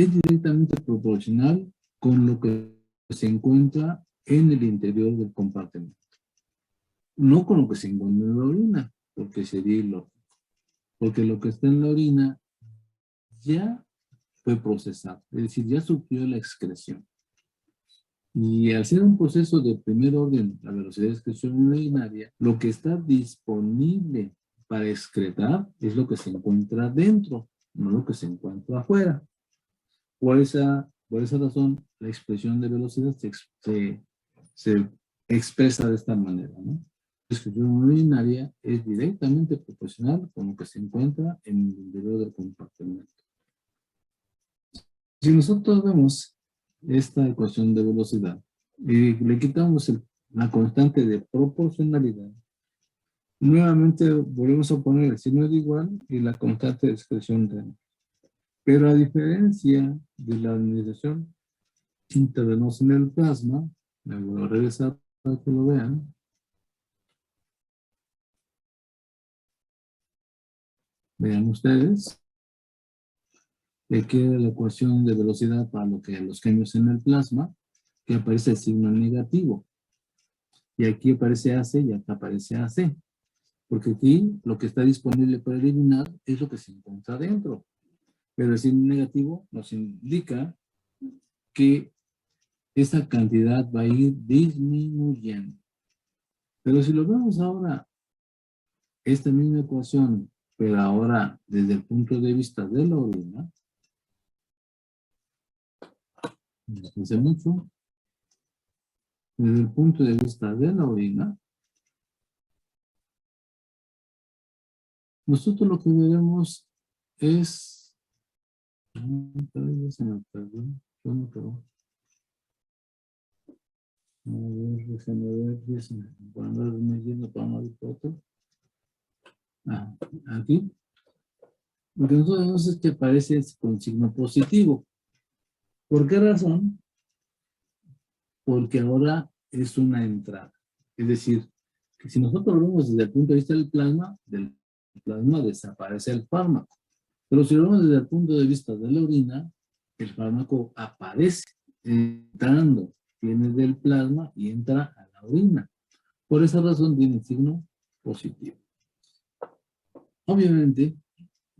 es directamente proporcional con lo que se encuentra en el interior del compartimento. No con lo que se encuentra en la orina, porque sería ilógico. Porque lo que está en la orina ya fue procesado, es decir, ya sufrió la excreción. Y al ser un proceso de primer orden, la velocidad de excreción urinaria, lo que está disponible para excretar es lo que se encuentra dentro, no lo que se encuentra afuera. Por esa razón, la expresión de velocidad se expresa de esta manera, ¿no? La excreción urinaria es directamente proporcional con lo que se encuentra en el interior del compartimento. Si nosotros vemos esta ecuación de velocidad y le quitamos la constante de proporcionalidad, nuevamente volvemos a poner el signo de igual y la constante de excreción real. Pero a diferencia de la administración intravenosa en el plasma, me voy a regresar para que lo vean. Vean ustedes. Le queda la ecuación de velocidad para los cambios en el plasma, que aparece el signo negativo. Y aquí aparece AC y acá aparece AC. Porque aquí lo que está disponible para eliminar es lo que se encuentra dentro. Pero el signo negativo nos indica que esa cantidad va a ir disminuyendo. Pero si lo vemos ahora, esta misma ecuación, pero ahora desde el punto de vista de la orina, fíjense mucho, desde el punto de vista de la orina, nosotros lo que veremos es... se me perdió. ¿Dónde quedó? A ver, déjenme ver, para andarme yendo para una y para otra. Aquí. Lo que nosotros vemos es que aparece con signo positivo. ¿Por qué razón? Porque ahora es una entrada. Es decir, que si nosotros lo vemos desde el punto de vista del plasma desaparece el fármaco. Pero si lo vemos desde el punto de vista de la orina, el fármaco aparece entrando, viene del plasma y entra a la orina. Por esa razón tiene el signo positivo. Obviamente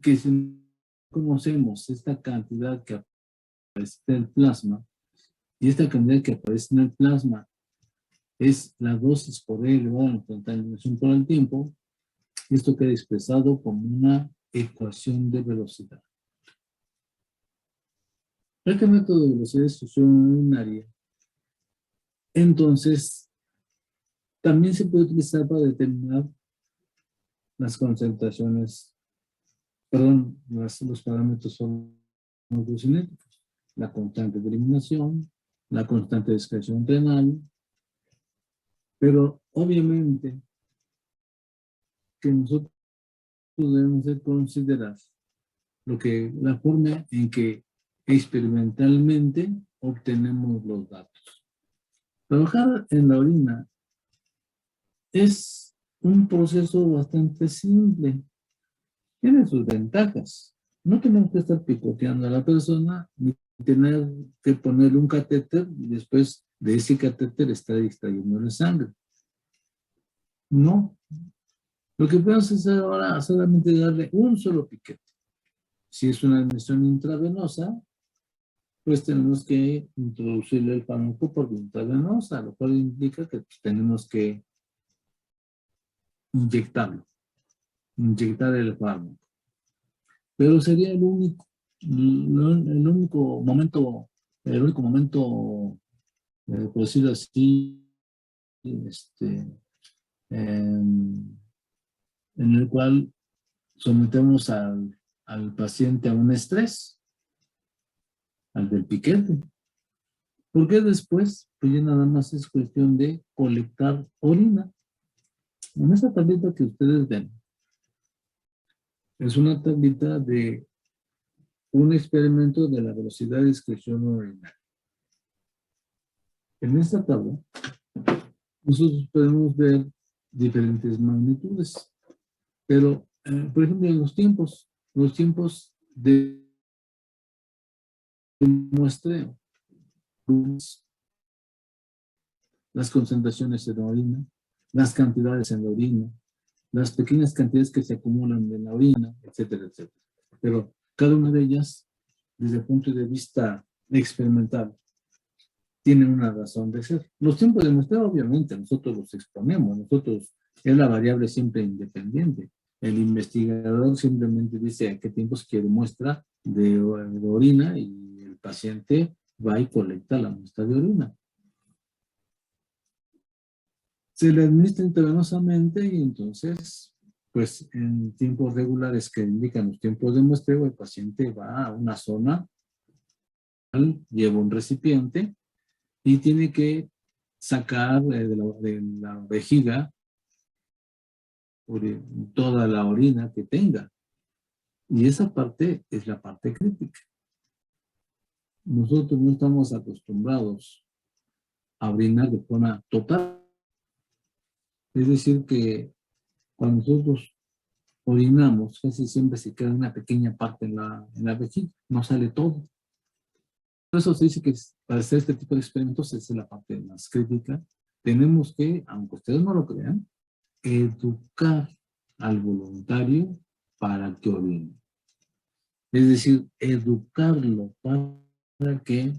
que si conocemos esta cantidad que aparece en el plasma y esta cantidad que aparece en el plasma es la dosis por E elevado a la contaminación por el tiempo, esto queda expresado como una ecuación de velocidad. Este método de velocidad de excreción urinaria, entonces, también se puede utilizar para determinar las concentraciones, perdón, los parámetros farmacocinéticos, la constante de eliminación, la constante de excreción renal, pero obviamente que nosotros debemos de considerar la forma en que experimentalmente obtenemos los datos. Trabajar en la orina es un proceso bastante simple. Tiene sus ventajas. No tenemos que estar picoteando a la persona ni tener que ponerle un catéter y después de ese catéter estar extrayéndole sangre. No. Lo que podemos hacer ahora es solamente darle un solo piquete. Si es una administración intravenosa, pues tenemos que introducirle el fármaco por vía intravenosa, lo cual implica que pues, tenemos que inyectarlo, inyectar el fármaco. Pero sería el único momento, por decirlo así, en el cual sometemos al paciente a un estrés, al del piquete. Porque después, pues ya nada más es cuestión de colectar orina. En esta tablita que ustedes ven, es una tablita de un experimento de la velocidad de excreción urinaria. En esta tabla, nosotros podemos ver diferentes magnitudes, pero, por ejemplo, en los tiempos de muestreo, las concentraciones en la orina, las cantidades en la orina, las pequeñas cantidades que se acumulan en la orina, etcétera, etcétera. Pero cada una de ellas, desde el punto de vista experimental, tiene una razón de ser. Los tiempos de muestreo, obviamente, nosotros los exponemos, nosotros, es la variable siempre independiente. El investigador simplemente dice a qué tiempos quiere muestra de orina y el paciente va y colecta la muestra de orina. Se le administra intravenosamente y entonces, pues en tiempos regulares que indican los tiempos de muestreo, el paciente va a una zona, lleva un recipiente y tiene que sacar de la vejiga toda la orina que tenga. Y esa parte es la parte crítica. Nosotros no estamos acostumbrados a orinar de forma total. Es decir, que cuando nosotros orinamos, casi siempre se queda una pequeña parte en la vejiga, no sale todo. Por eso se dice que para hacer este tipo de experimentos, esa es la parte más crítica. Tenemos que, aunque ustedes no lo crean, educar al voluntario para que orine. Es decir, educarlo para que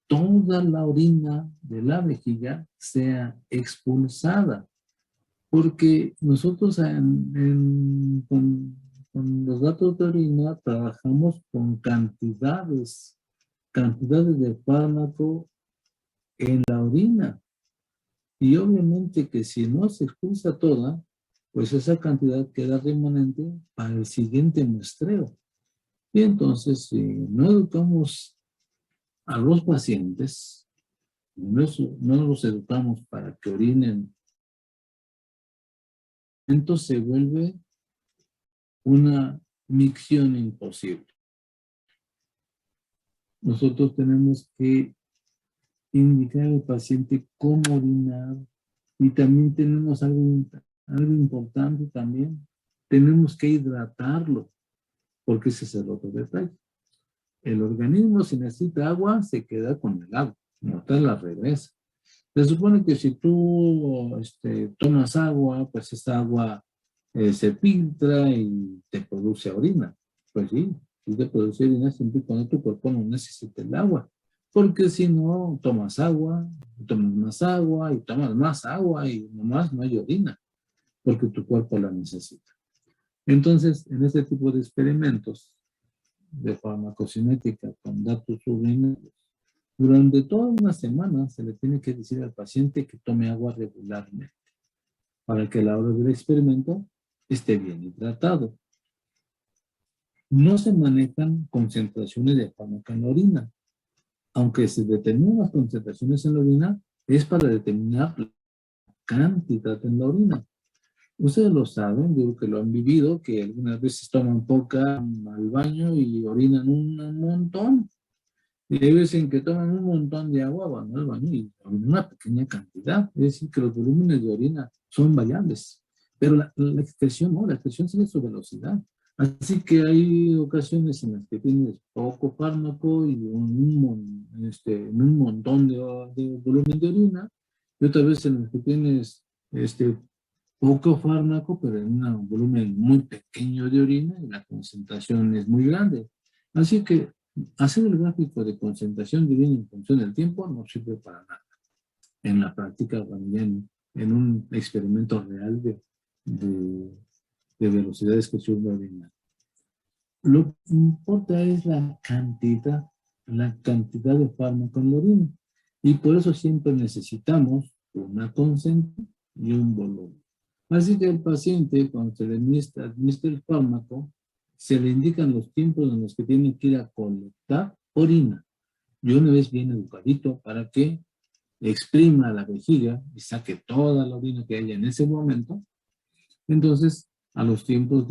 toda la orina de la vejiga sea expulsada. Porque nosotros con los datos de orina trabajamos con cantidades de fármaco en la orina. Y obviamente que si no se expulsa toda, pues esa cantidad queda remanente para el siguiente muestreo. Y entonces, si no educamos a los pacientes, no los educamos para que orinen, entonces se vuelve una micción imposible. Nosotros tenemos que indicar al paciente cómo orinar y también tenemos algo importante también. Tenemos que hidratarlo, porque ese es el otro detalle. El organismo, si necesita agua, se queda con el agua, no te la regresa. Se supone que si tú tomas agua, pues esa agua se filtra y te produce orina. Pues sí, si te produce orina siempre y cuando tu cuerpo no necesite el agua. Porque si no, tomas agua, tomas más agua y nomás no hay orina, porque tu cuerpo la necesita. Entonces, en este tipo de experimentos de farmacocinética con datos urinarios, durante toda una semana se le tiene que decir al paciente que tome agua regularmente para que a la hora del experimento esté bien hidratado. No se manejan concentraciones de fármaco en la orina. Aunque se determinan las concentraciones en la orina, es para determinar la cantidad en la orina. Ustedes lo saben, digo que lo han vivido, que algunas veces toman poca al baño y orinan un montón. Y hay veces en que toman un montón de agua, van al baño y orinan una pequeña cantidad. Es decir, que los volúmenes de orina son variables. Pero la expresión no, la expresión sigue su velocidad. Así que hay ocasiones en las que tienes poco fármaco y un montón de volumen de orina, y otras veces en las que tienes poco fármaco, pero en un volumen muy pequeño de orina y la concentración es muy grande. Así que hacer el gráfico de concentración de orina en función del tiempo no sirve para nada. En la práctica, también en un experimento real de velocidades que se orina. Lo que importa es la cantidad de fármaco en la orina. Y por eso siempre necesitamos una concentración y un volumen. Así que el paciente, cuando se le administra el fármaco, se le indican los tiempos en los que tiene que ir a colectar orina. Y una vez bien educadito para que exprima la vejiga y saque toda la orina que haya en ese momento. Entonces, a los tiempos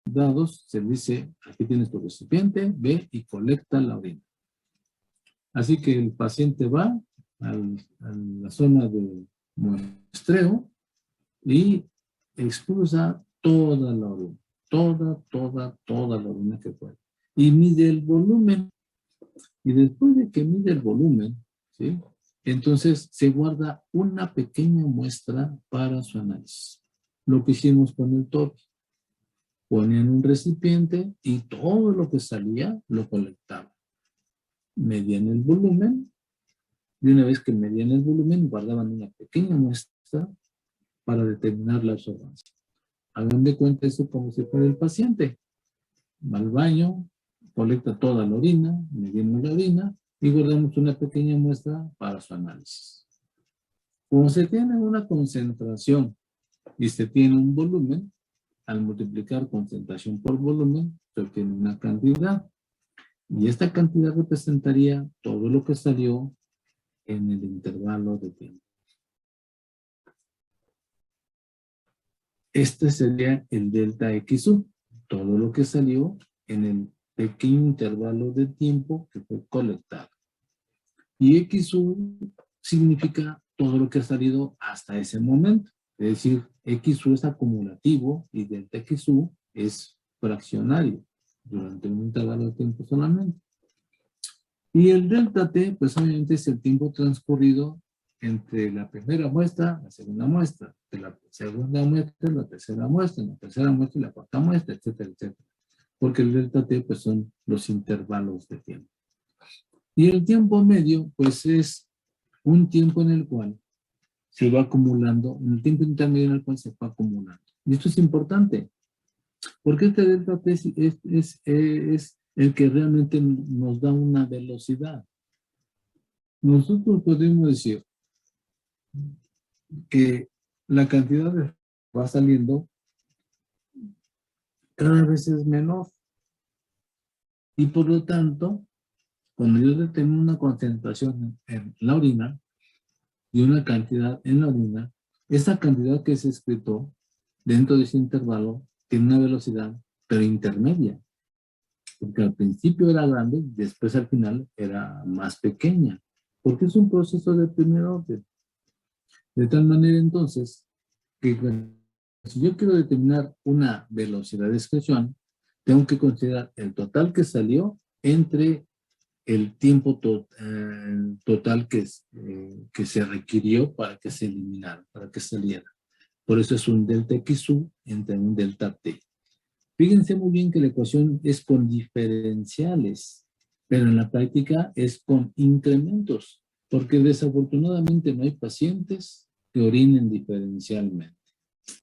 dados, se dice, aquí tienes tu recipiente, ve y colecta la orina. Así que el paciente va a la zona de muestreo y expulsa toda la orina, toda la orina que puede. Y mide el volumen. Y después de que mide el volumen, ¿sí? Entonces se guarda una pequeña muestra para su análisis. Lo que hicimos con el TORI. Ponían un recipiente y todo lo que salía lo colectaban. Medían el volumen y una vez que medían el volumen guardaban una pequeña muestra para determinar la absorbancia. Hagan de cuenta eso como si fuera el paciente. Va al baño, colecta toda la orina, medimos la orina y guardamos una pequeña muestra para su análisis. Como se tiene una concentración y se tiene un volumen, al multiplicar concentración por volumen, se obtiene una cantidad. Y esta cantidad representaría todo lo que salió en el intervalo de tiempo. Este sería el delta XU, todo lo que salió en el pequeño intervalo de tiempo que fue colectado. Y XU significa todo lo que ha salido hasta ese momento. Es decir, XU es acumulativo y delta XU es fraccionario durante un intervalo de tiempo solamente. Y el delta T, pues obviamente es el tiempo transcurrido entre la primera muestra, la segunda muestra, de la segunda muestra, la tercera muestra, la tercera muestra y la cuarta muestra, etcétera, etcétera. Porque el delta T, pues son los intervalos de tiempo. Y el tiempo medio, pues es un tiempo en el cual se va acumulando, en el tiempo intermedio en el cual se va acumulando. Y esto es importante, porque este delta T es el que realmente nos da una velocidad. Nosotros podemos decir que la cantidad de va saliendo cada vez es menor. Y por lo tanto, cuando yo detengo una concentración en la orina y una cantidad en la orina, esa cantidad que se excretó dentro de ese intervalo tiene una velocidad, pero intermedia. Porque al principio era grande, después al final era más pequeña. Porque es un proceso de primer orden. De tal manera entonces, que si yo quiero determinar una velocidad de excreción, tengo que considerar el total que salió entre el tiempo total que se requirió para que se eliminara, para que saliera. Por eso es un delta XU entre un delta T. Fíjense muy bien que la ecuación es con diferenciales, pero en la práctica es con incrementos, porque desafortunadamente no hay pacientes que orinen diferencialmente.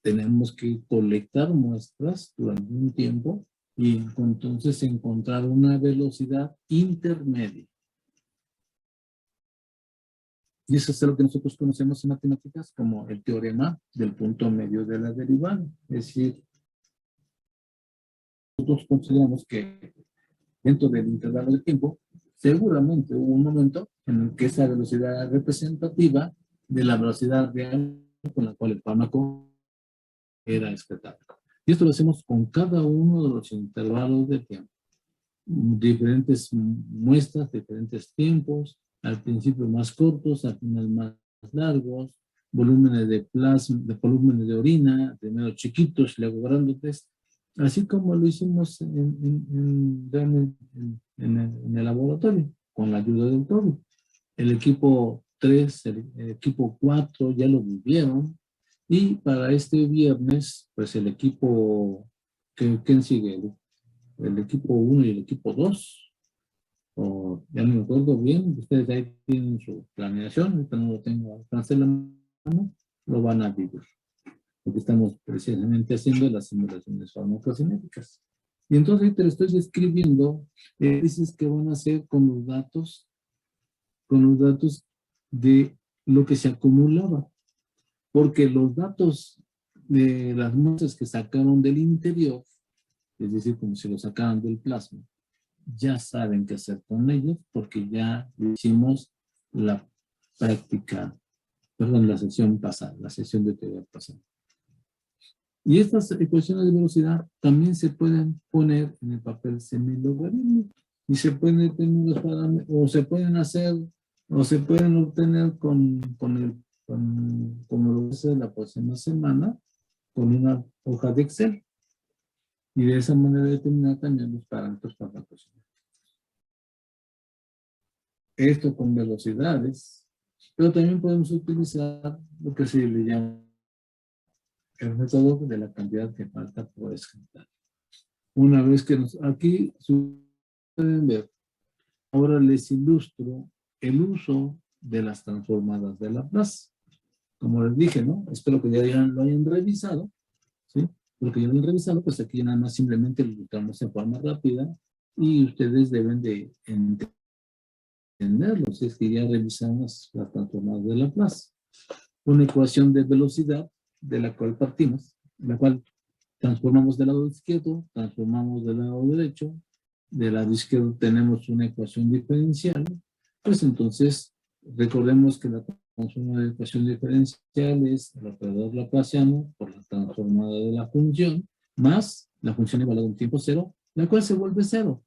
Tenemos que colectar muestras durante un tiempo y entonces encontrar una velocidad intermedia. Y eso es lo que nosotros conocemos en matemáticas como el teorema del punto medio de la derivada. Es decir, nosotros consideramos que dentro del intervalo de tiempo, seguramente hubo un momento en el que esa velocidad representativa de la velocidad real con la cual el fármaco era excretado. Y esto lo hacemos con cada uno de los intervalos de tiempo. Diferentes muestras, diferentes tiempos, al principio más cortos, al final más largos, volúmenes de plasma, de volúmenes de orina, primero chiquitos, luego grandes, así como lo hicimos en el laboratorio, con la ayuda del TORI. El equipo 3, el equipo 4 ya lo vivieron, y para este viernes, pues el equipo, ¿quién sigue? El equipo 1 y el equipo 2, o ya no me acuerdo bien, ustedes ahí tienen su planeación, ahorita no lo tengo al alcance de la mano, lo van a vivir, porque estamos precisamente haciendo las simulaciones farmacocinéticas. Y entonces ahí te lo estoy describiendo, dices que van a hacer con los datos de lo que se acumulaba, porque los datos de las muestras que sacaron del interior, es decir, como si lo sacaran del plasma, ya saben qué hacer con ellos porque ya hicimos la práctica, perdón, la sesión pasada, la sesión de teoría pasada. Y estas ecuaciones de velocidad también se pueden poner en el papel semilogarítmico y se pueden determinar los parámetros, o se pueden hacer, o se pueden obtener como lo hice la próxima semana, con una hoja de Excel. Y de esa manera determinar también los parámetros farmacológicos. esto con velocidades, pero también podemos utilizar lo que se le llama el método de la cantidad que falta por descartar. Una vez que aquí pueden ver, ahora les ilustro el uso de las transformadas de Laplace. Como les dije, ¿no? Espero que ya lo hayan revisado, ¿sí? Porque ya lo han revisado, pues aquí nada más simplemente lo ilustramos en forma rápida y ustedes deben de entenderlo, si es que ya revisamos las transformadas de Laplace. Una ecuación de velocidad de la cual partimos, la cual transformamos del lado izquierdo, transformamos del lado derecho, del lado izquierdo tenemos una ecuación diferencial, pues entonces recordemos que la transformada de ecuación diferencial es el operador laplaciano por la transformada de la función, más la función evaluada en tiempo cero, la cual se vuelve cero.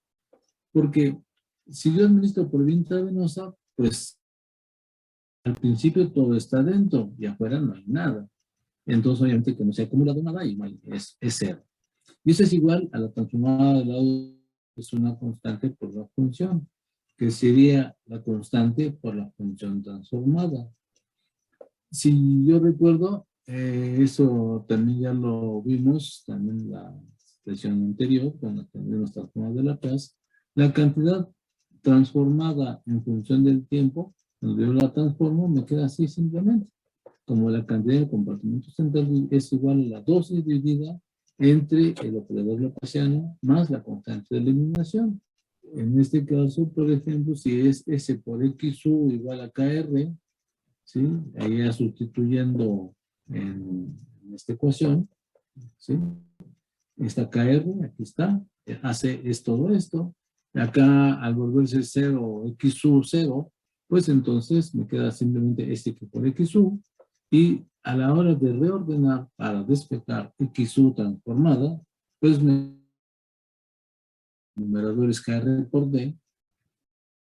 Porque si yo administro por vía intravenosa, pues al principio todo está dentro y afuera no hay nada. Entonces, obviamente, que no se ha acumulado nada, igual es cero. Y eso es igual a la transformada del lado, es una constante por la función, que sería la constante por la función transformada. Si yo recuerdo, eso también ya lo vimos, también en la sesión anterior, cuando tenemos transformada de Laplace, la cantidad transformada en función del tiempo, cuando yo la transformo, me queda así simplemente. Como la cantidad de compartimento central es igual a la dosis dividida entre el operador laplaciano más la constante de eliminación. En este caso, por ejemplo, si es S por XU igual a KR, ¿sí? Ahí ya sustituyendo en esta ecuación, ¿sí? Esta KR, aquí está, es todo esto. Acá, al volverse 0, XU 0, pues entonces me queda simplemente este que por XU, y a la hora de reordenar para despejar XU transformada, pues el numerador es KR por D,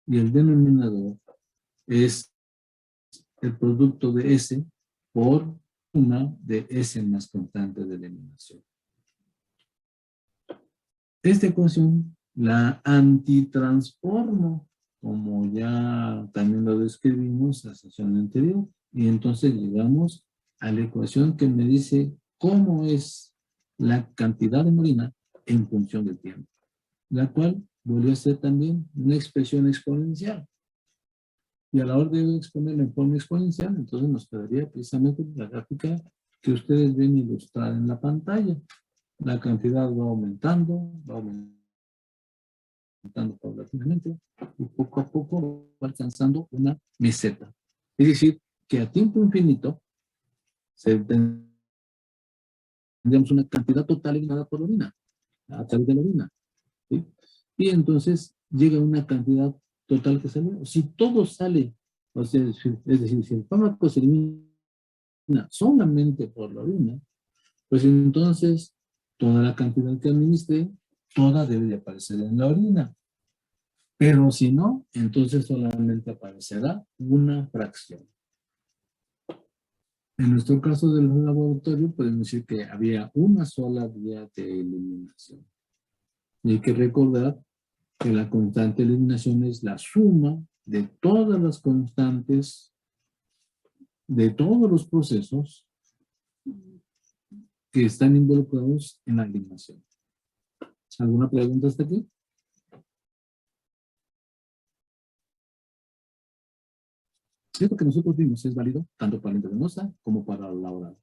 y el denominador es el producto de S por una de S más constante de eliminación. Esta ecuación la antitransformo, como ya también lo describimos en la sesión anterior, y entonces llegamos a la ecuación que me dice cómo es la cantidad de molina en función del tiempo, la cual vuelve a ser también una expresión exponencial. Y a la hora de exponerla en forma exponencial, entonces nos quedaría precisamente la gráfica que ustedes ven ilustrada en la pantalla. La cantidad va aumentando paulatinamente, y poco a poco va alcanzando una meseta. Es decir, que a tiempo infinito tendríamos una cantidad total eliminada por la orina, a través de la orina, ¿sí? Y entonces llega una cantidad total que sale. Si todo sale, o sea, es decir, si el fármaco se elimina solamente por la orina, pues entonces toda la cantidad que administre, toda debe de aparecer en la orina. Pero si no, entonces solamente aparecerá una fracción. En nuestro caso del laboratorio, podemos decir que había una sola vía de eliminación. Y hay que recordar que la constante de eliminación es la suma de todas las constantes de todos los procesos que están involucrados en la eliminación. ¿Alguna pregunta hasta aquí? Esto que nosotros vimos es válido tanto para la intravenosa como para la oral.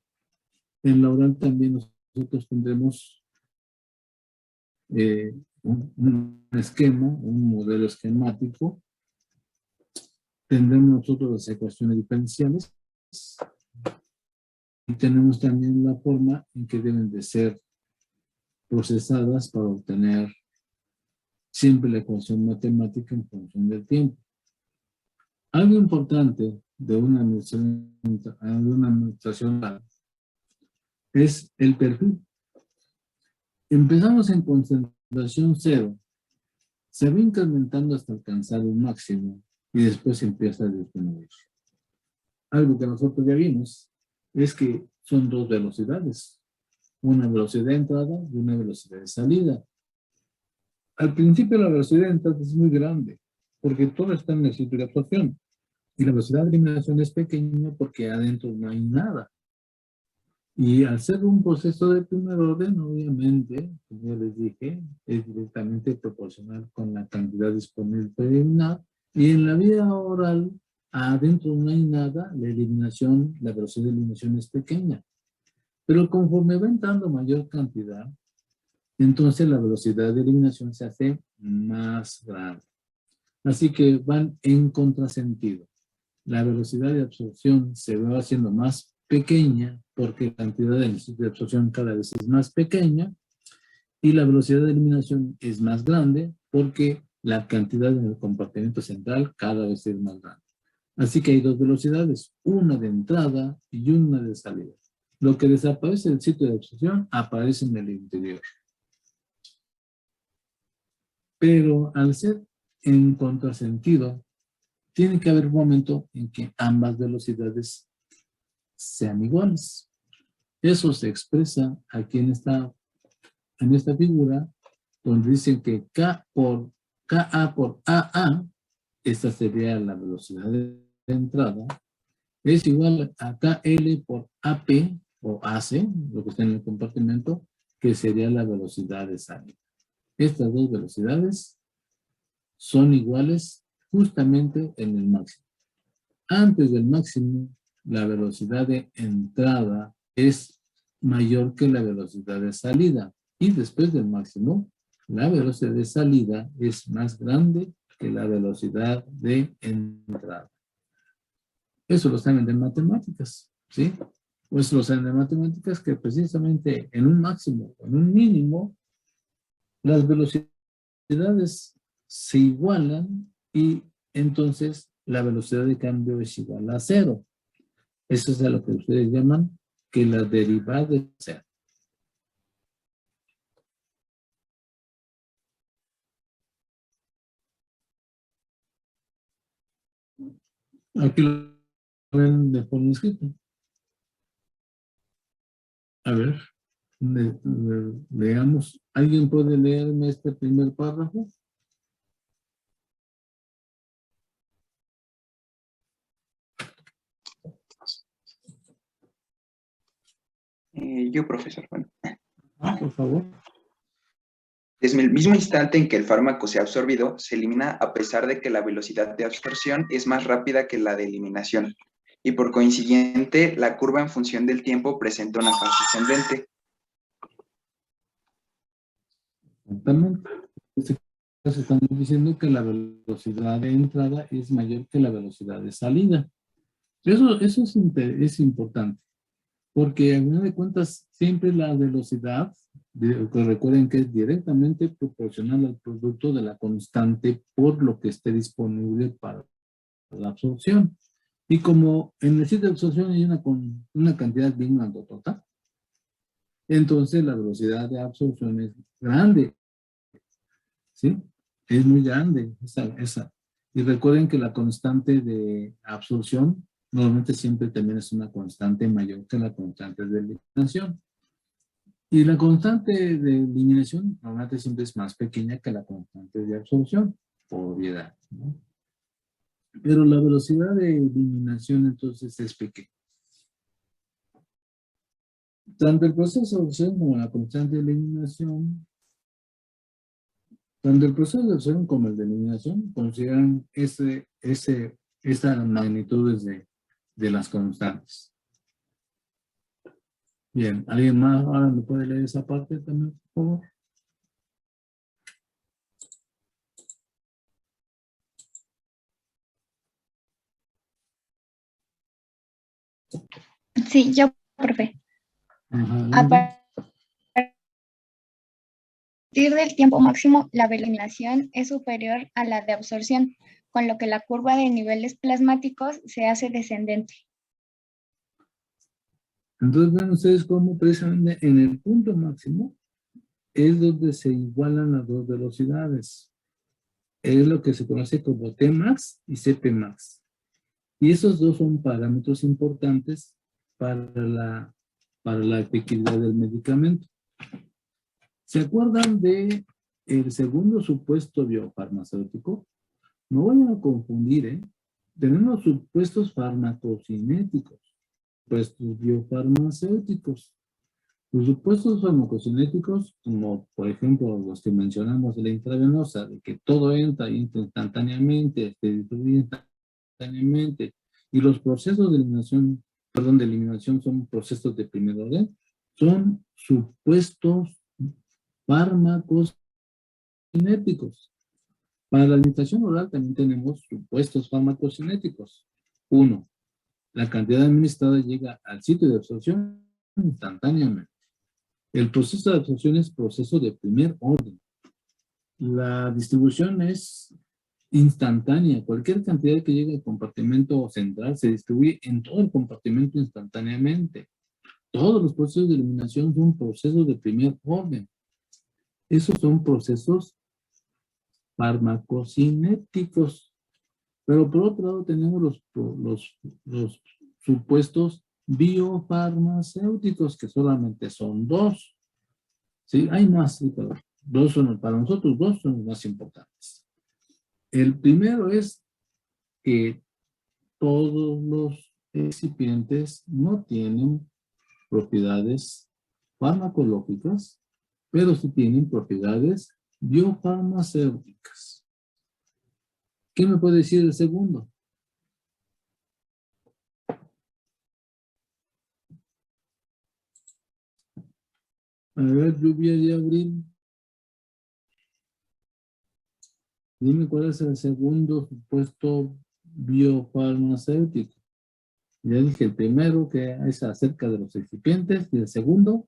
En la oral también nosotros tendremos un esquema, un modelo esquemático. Tendremos nosotros las ecuaciones diferenciales y tenemos también la forma en que deben de ser procesadas para obtener siempre la ecuación matemática en función del tiempo. Algo importante de una administración es el perfil. Empezamos en concentración cero, se va incrementando hasta alcanzar un máximo y después empieza a disminuir. Algo que nosotros ya vimos es que son dos velocidades, una velocidad de entrada y una velocidad de salida. Al principio la velocidad de entrada es muy grande, porque todo está en el sitio de absorción. Y la velocidad de eliminación es pequeña porque adentro no hay nada. Y al ser un proceso de primer orden, obviamente, como ya les dije, es directamente proporcional con la cantidad disponible para eliminar. Y en la vía oral, adentro no hay nada, la eliminación, la velocidad de eliminación es pequeña. Pero conforme va entrando mayor cantidad, entonces la velocidad de eliminación se hace más grande. Así que van en contrasentido. La velocidad de absorción se va haciendo más pequeña porque la cantidad de absorción cada vez es más pequeña y la velocidad de eliminación es más grande porque la cantidad en el compartimento central cada vez es más grande. Así que hay dos velocidades, una de entrada y una de salida. Lo que desaparece del sitio de absorción aparece en el interior. Pero al ser en contrasentido, tiene que haber un momento en que ambas velocidades sean iguales. Eso se expresa aquí en esta figura, donde dicen que KA por AA, esta sería la velocidad de entrada, es igual a KL por AP o AC, lo que está en el compartimento, que sería la velocidad de salida. Estas dos velocidades son iguales justamente en el máximo. Antes del máximo, la velocidad de entrada es mayor que la velocidad de salida. Y después del máximo, la velocidad de salida es más grande que la velocidad de entrada. Eso lo saben de matemáticas, ¿sí? Pues lo saben de matemáticas que precisamente en un máximo o en un mínimo, las velocidades se igualan y entonces la velocidad de cambio es igual a cero. Eso es a lo que ustedes llaman que la derivada es cero. Aquí lo ven de forma escrita. A ver, leamos. ¿Alguien puede leerme este primer párrafo? Yo, profesor, bueno. Por favor. Desde el mismo instante en que el fármaco se ha absorbido, se elimina a pesar de que la velocidad de absorción es más rápida que la de eliminación. Y por consiguiente, la curva en función del tiempo presenta una fase ascendente. Exactamente. En este caso estamos diciendo que la velocidad de entrada es mayor que la velocidad de salida. Eso es importante, porque a final de cuentas siempre la velocidad, recuerden que es directamente proporcional al producto de la constante por lo que esté disponible para la absorción. Y como en el sitio de absorción hay una cantidad bien grandotota, entonces la velocidad de absorción es grande, ¿sí? Es muy grande esa. Y recuerden que la constante de absorción normalmente siempre también es una constante mayor que la constante de eliminación. Y la constante de eliminación normalmente siempre es más pequeña que la constante de absorción, por obviedad, ¿no? Pero la velocidad de eliminación entonces es pequeña. Tanto el proceso de absorción como la constante de eliminación, tanto el proceso de absorción como el de eliminación consideran estas magnitudes de las constantes. Bien, ¿alguien más ahora me puede leer esa parte también, por favor? Sí, yo, profe. A partir del tiempo máximo, la eliminación es superior a la de absorción, con lo que la curva de niveles plasmáticos se hace descendente. Entonces ven ustedes cómo precisamente en el punto máximo es donde se igualan las dos velocidades. Es lo que se conoce como Tmax y Cpmax. Y esos dos son parámetros importantes para la efectividad del medicamento. ¿Se acuerdan de el segundo supuesto biofarmacéutico? No vayan a confundir, ¿eh? Tenemos supuestos farmacocinéticos, supuestos biofarmacéuticos. Los supuestos farmacocinéticos, como por ejemplo los que mencionamos de la intravenosa, de que todo entra instantáneamente, se distribuye instantáneamente, y los procesos de eliminación, perdón, de eliminación son procesos de primer orden, son supuestos fármacos cinéticos. Para la alimentación oral también tenemos supuestos fármacos cinéticos. Uno, la cantidad administrada llega al sitio de absorción instantáneamente. El proceso de absorción es proceso de primer orden. La distribución es instantánea. Cualquier cantidad que llegue al compartimento central se distribuye en todo el compartimento instantáneamente. Todos los procesos de eliminación son procesos de primer orden. Esos son procesos farmacocinéticos. Pero por otro lado tenemos los supuestos biofarmacéuticos, que solamente son dos. ¿Sí? Hay más, sí, pero para nosotros dos son los más importantes. El primero es que todos los excipientes no tienen propiedades farmacológicas, pero sí tienen propiedades biofarmacéuticas. ¿Qué me puede decir el segundo? A ver, lluvia de abril. Dime cuál es el segundo supuesto biofarmacéutico. Ya dije el primero, que es acerca de los excipientes, y el segundo.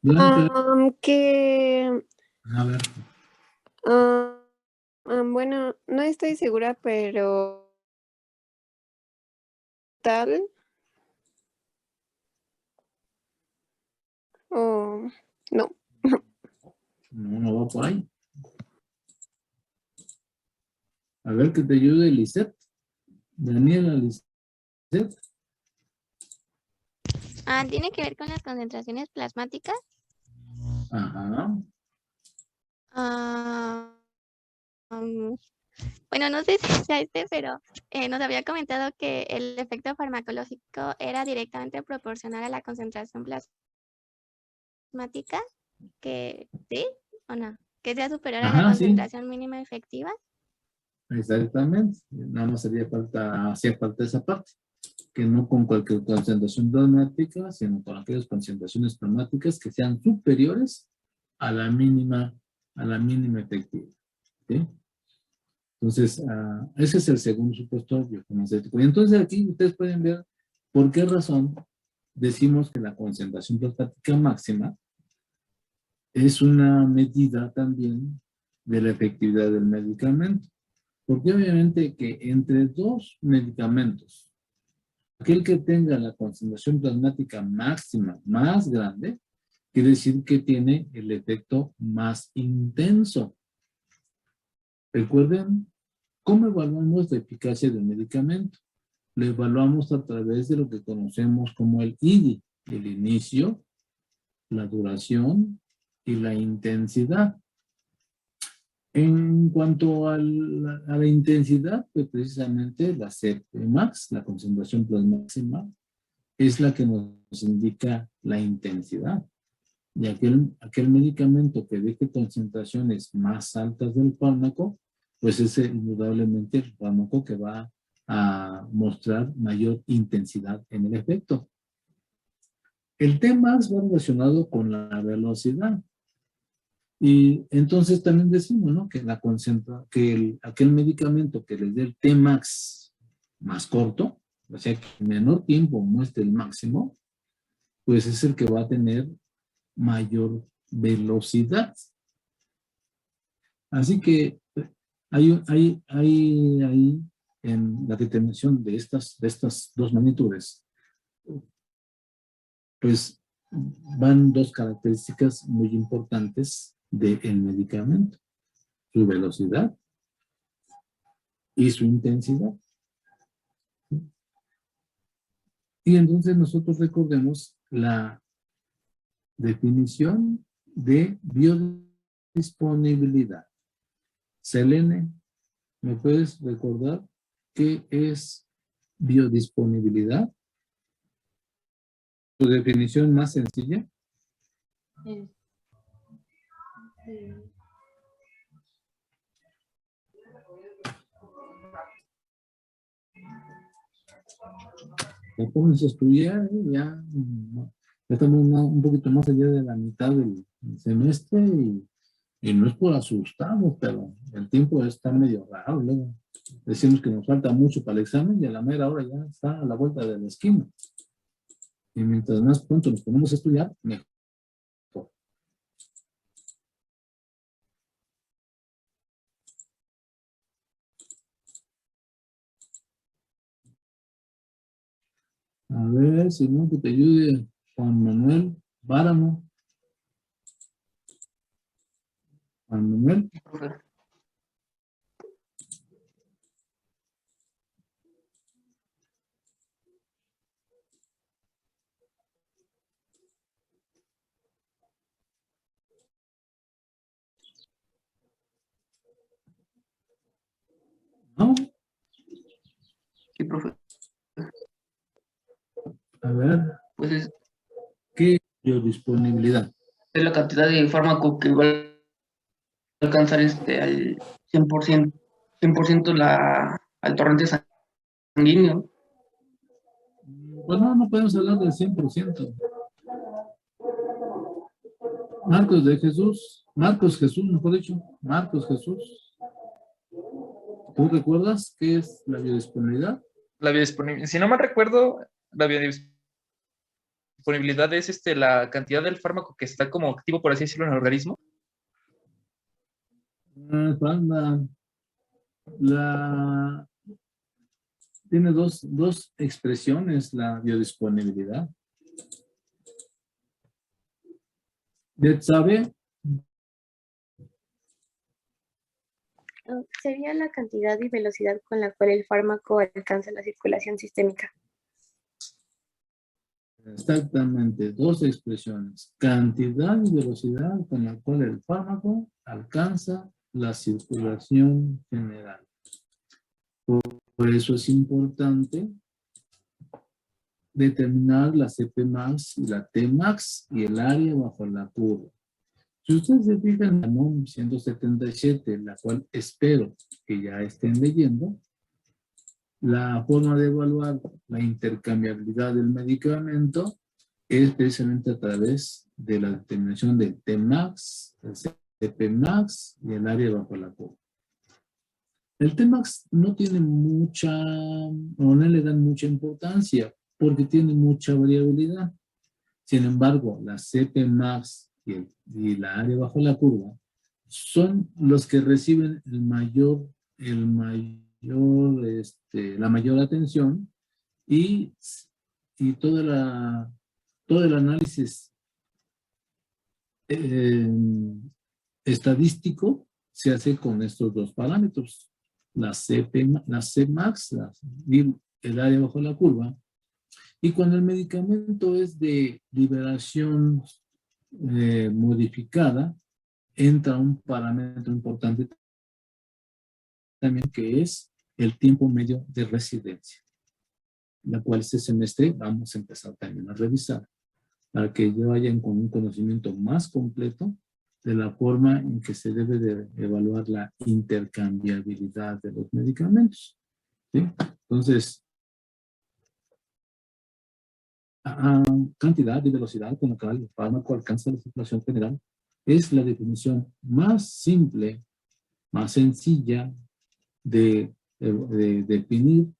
Blanca. A ver. Bueno, no estoy segura, pero tal o no. No va por ahí. A ver que te ayude Lisette. Daniela Lisette. ¿Tiene que ver con las concentraciones plasmáticas? Ajá. Bueno, no sé si sea pero nos había comentado que el efecto farmacológico era directamente proporcional a la concentración plasmática, que ¿sí o no? Que sea superior a la Ajá, sí. concentración mínima efectiva. Exactamente. Nada más hacía falta esa parte. Que no con cualquier concentración plasmática, sino con aquellas concentraciones plasmáticas que sean superiores a la mínima efectiva. ¿Sí? Entonces, ese es el segundo supuesto biofarmacéutico. Y entonces aquí ustedes pueden ver por qué razón decimos que la concentración plasmática máxima es una medida también de la efectividad del medicamento. Porque obviamente que entre dos medicamentos, aquel que tenga la concentración plasmática máxima más grande, quiere decir que tiene el efecto más intenso. Recuerden, ¿cómo evaluamos la eficacia del medicamento? Lo evaluamos a través de lo que conocemos como el IDI, el inicio, la duración y la intensidad. En cuanto a la intensidad, pues precisamente la Cmax, la concentración máxima, es la que nos indica la intensidad. Y aquel medicamento que deje concentraciones más altas del fármaco, pues es indudablemente el fármaco que va a mostrar mayor intensidad en el efecto. El Tmax va relacionado con la velocidad. Y entonces también decimos, ¿no? Que aquel medicamento que les dé el Tmax más corto, o sea, que en menor tiempo muestre el máximo, pues es el que va a tener mayor velocidad. Así que hay en la determinación de estas dos magnitudes, pues van dos características muy importantes del medicamento: su velocidad y su intensidad. Y entonces nosotros recordemos la definición de biodisponibilidad. Selene, ¿me puedes recordar qué es biodisponibilidad? ¿Tu definición más sencilla? Ya pónganse a estudiar, ya estamos un poquito más allá de la mitad del semestre y no es por asustarnos, pero el tiempo está medio raro. Luego decimos que nos falta mucho para el examen y a la mera hora ya está a la vuelta de la esquina. Y mientras más pronto nos ponemos a estudiar, mejor. A ver, si no, que te ayude Juan Manuel Báramo. Juan Manuel. ¿No? Sí, profe. A ver, Pues es ¿qué biodisponibilidad? la cantidad de fármaco que va a alcanzar al 100% al torrente sanguíneo. Pues no podemos hablar del 100%. Marcos Jesús, mejor dicho, Marcos Jesús. ¿Tú recuerdas qué es la biodisponibilidad? La biodisponibilidad, si no mal recuerdo, la biodisponibilidad es la cantidad del fármaco que está como activo, por así decirlo, en el organismo. Tiene dos expresiones la biodisponibilidad. ¿Sabe? Sería la cantidad y velocidad con la cual el fármaco alcanza la circulación sistémica. Exactamente, dos expresiones. Cantidad y velocidad con la cual el fármaco alcanza la circulación general. Por eso es importante determinar la CP max y la Tmax y el área bajo la curva. Si ustedes se fijan en la NOM 177, la cual espero que ya estén leyendo, la forma de evaluar la intercambiabilidad del medicamento es precisamente a través de la determinación del Tmax, el CP-max y el área bajo la curva. El Tmax no tiene no le dan mucha importancia porque tiene mucha variabilidad. Sin embargo, la CP-max y la área bajo la curva son los que reciben la mayor atención y todo el análisis estadístico se hace con estos dos parámetros, la Cmax y el área bajo la curva. Y cuando el medicamento es de liberación modificada, entra un parámetro importante también, que es el tiempo medio de residencia, la cual este semestre vamos a empezar también a revisar, para que ya vayan con un conocimiento más completo de la forma en que se debe de evaluar la intercambiabilidad de los medicamentos. ¿Sí? Entonces, cantidad y velocidad con la cual el fármaco alcanza la circulación general es la definición más simple, más sencilla de definir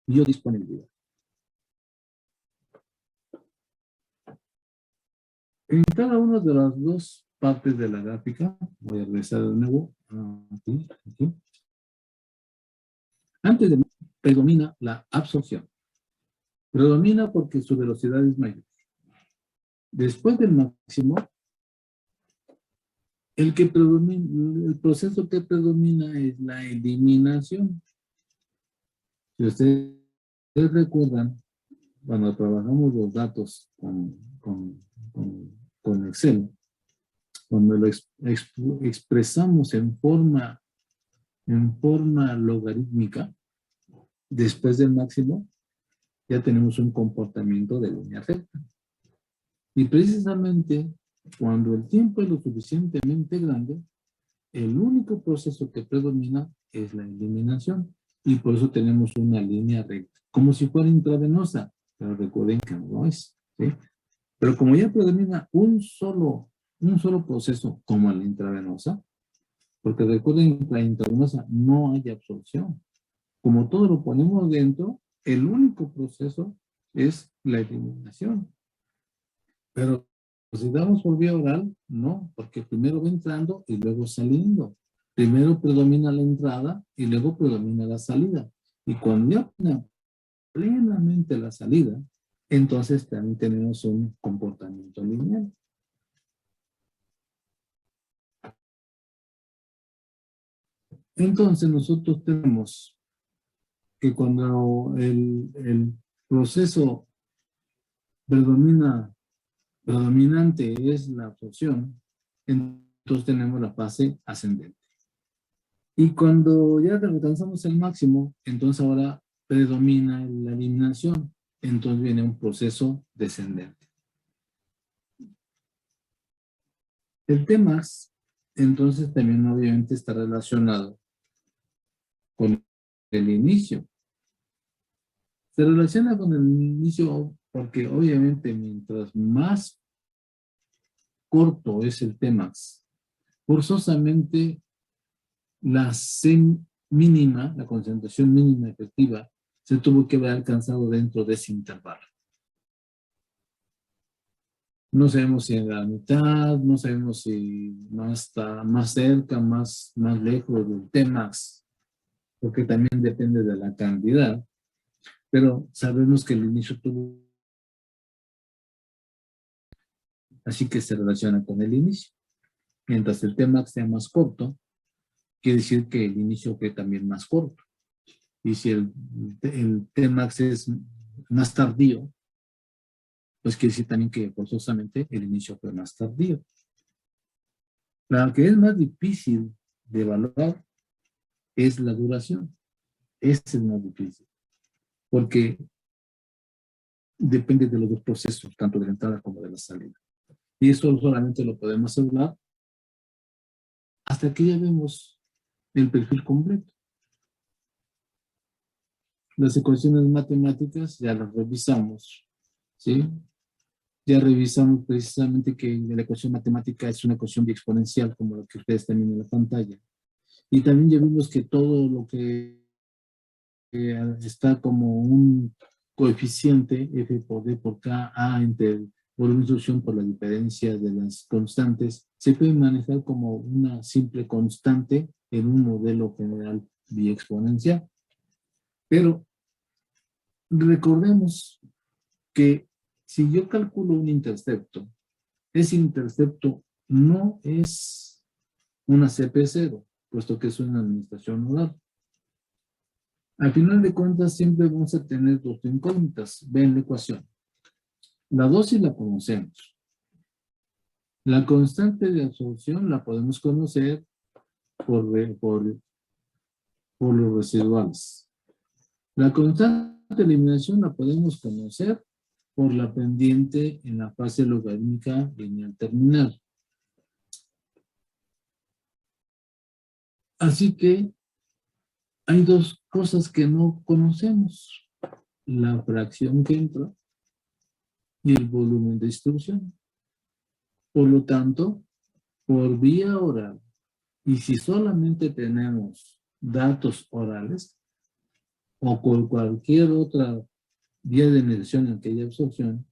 biodisponibilidad. En cada una de las dos partes de la gráfica, voy a regresar de nuevo aquí. Antes de predomina la absorción. Predomina porque su velocidad es mayor. Después del máximo, el proceso que predomina es la eliminación. Si ustedes recuerdan, cuando trabajamos los datos con Excel, cuando lo expresamos en forma logarítmica, después del máximo, ya tenemos un comportamiento de línea recta. Y precisamente cuando el tiempo es lo suficientemente grande, el único proceso que predomina es la eliminación. Y por eso tenemos una línea recta, como si fuera intravenosa, pero recuerden que no es, ¿sí? Pero como ya predomina un solo proceso como la intravenosa, porque recuerden que la intravenosa no hay absorción. Como todo lo ponemos dentro, el único proceso es la eliminación. Pero si damos por vía oral, no, porque primero va entrando y luego saliendo. Primero predomina la entrada y luego predomina la salida. Y cuando ya predomina plenamente la salida, entonces también tenemos un comportamiento lineal. Entonces nosotros tenemos que cuando el proceso predominante es la absorción, entonces tenemos la fase ascendente. Y cuando ya alcanzamos el máximo, entonces ahora predomina la eliminación. Entonces viene un proceso descendente. El Tmax, entonces también obviamente está relacionado con el inicio. Se relaciona con el inicio porque obviamente mientras más corto es el Tmax, forzosamente la C mínima, la concentración mínima efectiva, se tuvo que haber alcanzado dentro de ese intervalo. No sabemos si en la mitad, no sabemos si está más cerca, más lejos del Tmax, porque también depende de la cantidad, pero sabemos que el inicio tuvo, así que se relaciona con el inicio. Mientras el Tmax sea más corto, quiere decir que el inicio fue también más corto. Y si el Tmax es más tardío, pues quiere decir también que forzosamente el inicio fue más tardío. La que es más difícil de evaluar es la duración. Ese es más difícil. Porque depende de los dos procesos, tanto de la entrada como de la salida. Y eso solamente lo podemos hablar hasta que ya vemos el perfil completo. Las ecuaciones matemáticas ya las revisamos, ¿sí? Ya revisamos precisamente que la ecuación matemática es una ecuación exponencial, como lo que ustedes tienen en la pantalla. Y también ya vimos que todo lo que está como un coeficiente F por D por K, A entre el volumen de instrucción por la diferencia de las constantes, se puede manejar como una simple constante en un modelo general biexponencial. Pero recordemos que si yo calculo un intercepto, ese intercepto no es una CP0, puesto que es una administración nodal. Al final de cuentas, siempre vamos a tener dos incógnitas. Ven la ecuación. La dosis la conocemos. La constante de absorción la podemos conocer por los residuales. La constante de eliminación la podemos conocer por la pendiente en la fase logarítmica lineal terminal. Así que hay dos cosas que no conocemos. La fracción que entra y el volumen de distribución. Por lo tanto, por vía oral, y si solamente tenemos datos orales, o por cualquier otra vía de medición en que haya absorción,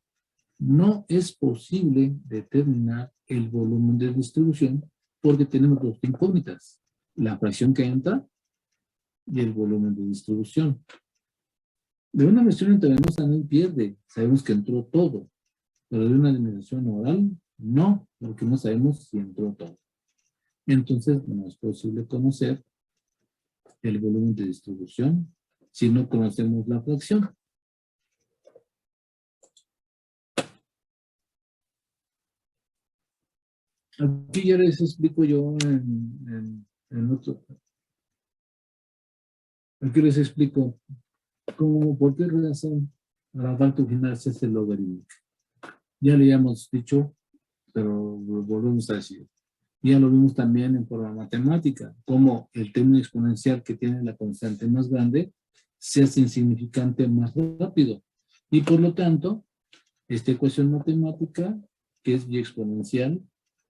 no es posible determinar el volumen de distribución porque tenemos dos incógnitas, la fracción que entra y el volumen de distribución. De una medición intravenosa no pierde, sabemos que entró todo, pero de una eliminación oral, no, porque no sabemos si entró todo. Entonces, no es posible conocer el volumen de distribución si no conocemos la fracción. Aquí ya les explico yo en otro. Aquí les explico por qué razón la parte final se hace logarítmica. Ya le habíamos dicho, pero lo volvemos a decir. Ya lo vimos también en forma matemática, como el término exponencial que tiene la constante más grande se hace insignificante más rápido. Y por lo tanto, esta ecuación matemática, que es y exponencial,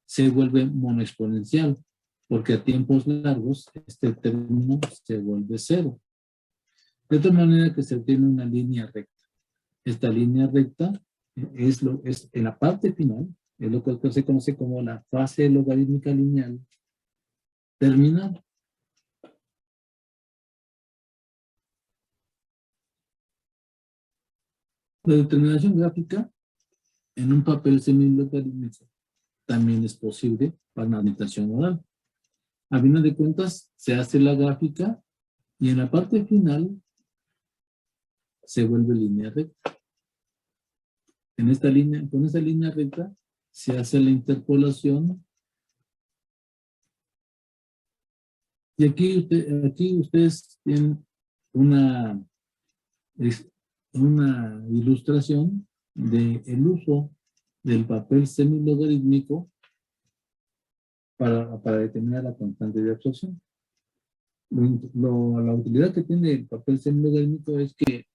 se vuelve monoexponencial, porque a tiempos largos este término se vuelve cero. De tal manera que se obtiene una línea recta. Esta línea recta es en la parte final, es lo que se conoce como la fase logarítmica lineal terminal. La determinación gráfica en un papel semilogarítmico también es posible para la administración oral. A final de cuentas, se hace la gráfica y en la parte final se vuelve línea recta. Con esta línea recta se hace la interpolación. Y aquí ustedes tienen una ilustración del uso del papel semilogarítmico para determinar la constante de absorción. La utilidad que tiene el papel semilogarítmico es que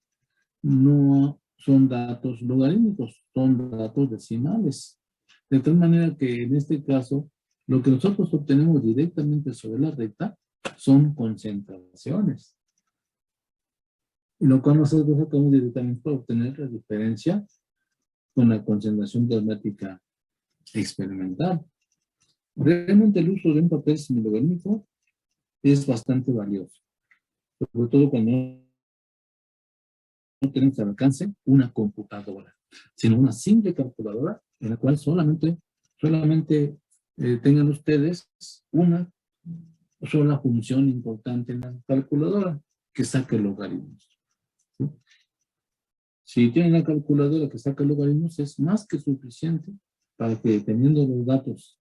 no son datos logarítmicos, son datos decimales. De tal manera que en este caso, lo que nosotros obtenemos directamente sobre la recta son concentraciones. Y lo cual nosotros sacamos directamente para obtener la diferencia con la concentración plasmática experimental. Realmente el uso de un papel semilogarítmico es bastante valioso, sobre todo cuando no tenemos al alcance una computadora, sino una simple calculadora en la cual solamente tengan ustedes una sola función importante en la calculadora, que saque logaritmos. ¿Sí? Si tienen la calculadora que saca logaritmos, es más que suficiente para que, teniendo los datos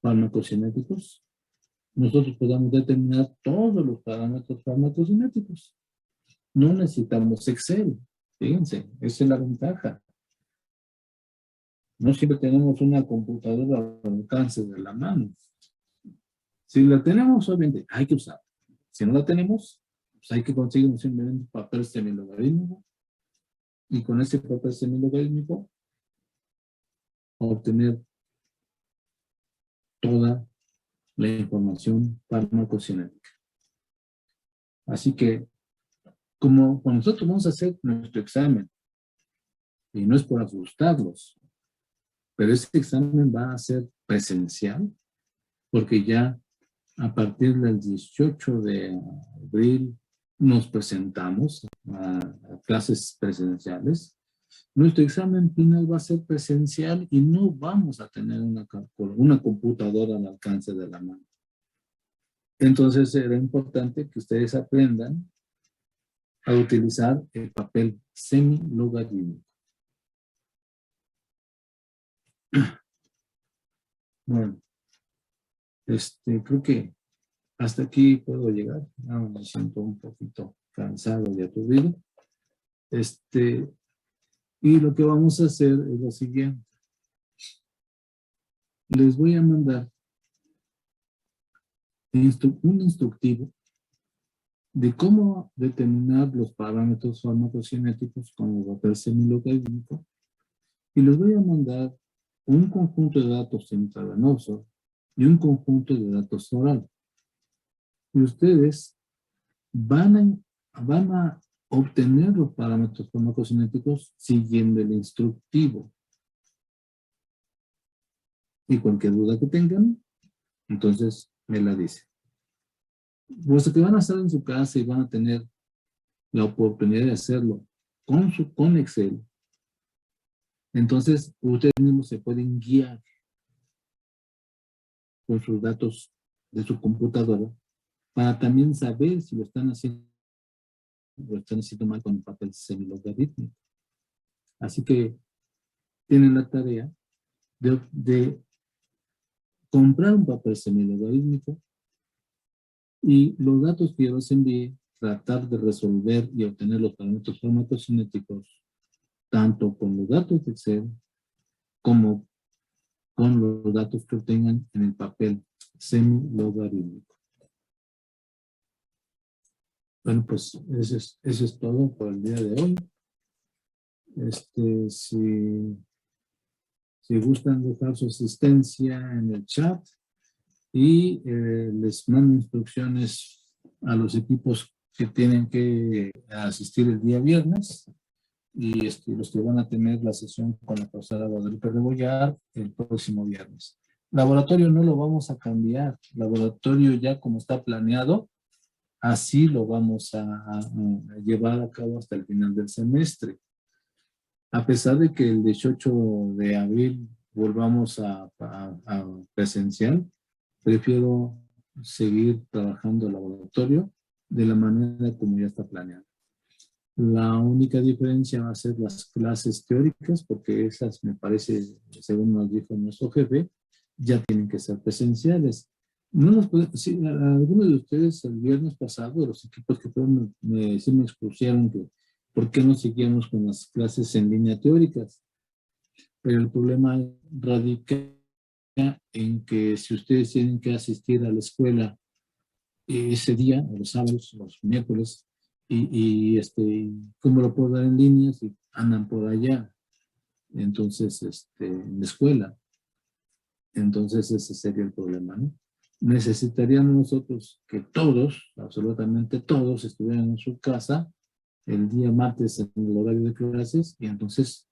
farmacocinéticos, nosotros podamos determinar todos los parámetros farmacocinéticos. No necesitamos Excel. Fíjense, esa es la ventaja. No siempre tenemos una computadora al alcance de la mano. Si la tenemos, obviamente, hay que usarla. Si no la tenemos, pues hay que conseguir simplemente un papel semilogarítmico. Y con ese papel semilogarítmico, obtener toda la información farmacocinética. Así que, como cuando nosotros vamos a hacer nuestro examen, y no es por asustarlos, pero este examen va a ser presencial, porque ya a partir del 18 de abril nos presentamos a clases presenciales. Nuestro examen final va a ser presencial y no vamos a tener una computadora al alcance de la mano. Entonces era importante que ustedes aprendan a utilizar el papel semilogarítmico. Bueno, creo que hasta aquí puedo llegar. Me siento un poquito cansado y aturdido. Y lo que vamos a hacer es lo siguiente. Les voy a mandar un instructivo de cómo determinar los parámetros farmacocinéticos con el papel semilogarítmico y les voy a mandar un conjunto de datos intravenosos y un conjunto de datos oral. Y ustedes van a obtener los parámetros farmacocinéticos siguiendo el instructivo. Y cualquier duda que tengan, entonces me la dicen. Puesto que van a estar en su casa y van a tener la oportunidad de hacerlo con Excel, entonces ustedes mismos se pueden guiar con sus datos de su computadora para también saber si lo están haciendo mal con el papel semilogarítmico. Así que tienen la tarea de comprar un papel semilogarítmico y los datos que yo les envíe, tratar de resolver y obtener los parámetros farmacocinéticos tanto con los datos de Excel como con los datos que obtengan en el papel semilogarítmico. Bueno, pues eso es todo por el día de hoy. Si gustan dejar su asistencia en el chat y les mando instrucciones a los equipos que tienen que asistir el día viernes y los que van a tener la sesión con la profesora Guadalupe Rebollar el próximo viernes. Laboratorio no lo vamos a cambiar. Laboratorio ya como está planeado, así lo vamos a llevar a cabo hasta el final del semestre. A pesar de que el 18 de abril volvamos a presencial, prefiero seguir trabajando el laboratorio de la manera como ya está planeado. La única diferencia va a ser las clases teóricas, porque esas me parece, según nos dijo nuestro jefe, ya tienen que ser presenciales. No nos puede, sí, algunos de ustedes el viernes pasado, los equipos que fueron, sí me expusieron que por qué no seguíamos con las clases en línea teóricas. Pero el problema radica en que si ustedes tienen que asistir a la escuela ese día, los sábados, los miércoles, ¿cómo lo puedo dar en línea si andan por allá? Entonces, en la escuela. Entonces, ese sería el problema, ¿no? Necesitaríamos nosotros que todos, absolutamente todos, estuvieran en su casa el día martes en el horario de clases y entonces,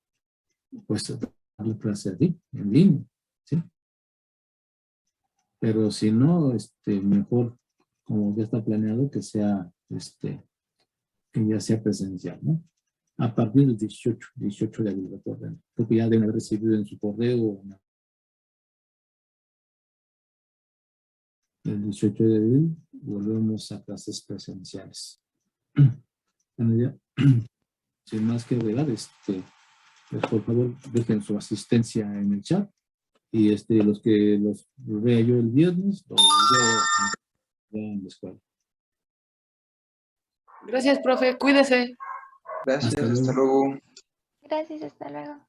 pues, darle clase así, en línea, ¿sí? Pero si no, mejor, como ya está planeado, que sea, que ya sea presencial, ¿no? A partir del 18 de abril, recuerden. Creo que ya deben haber recibido en su correo. El 18 de abril volvemos a clases presenciales. Bueno, ya, sin más que agregar, pues por favor dejen su asistencia en el chat y los que los vea yo el viernes, los veo en la escuela. Gracias, profe. Cuídese. Gracias, Hasta hasta luego. Gracias, hasta luego.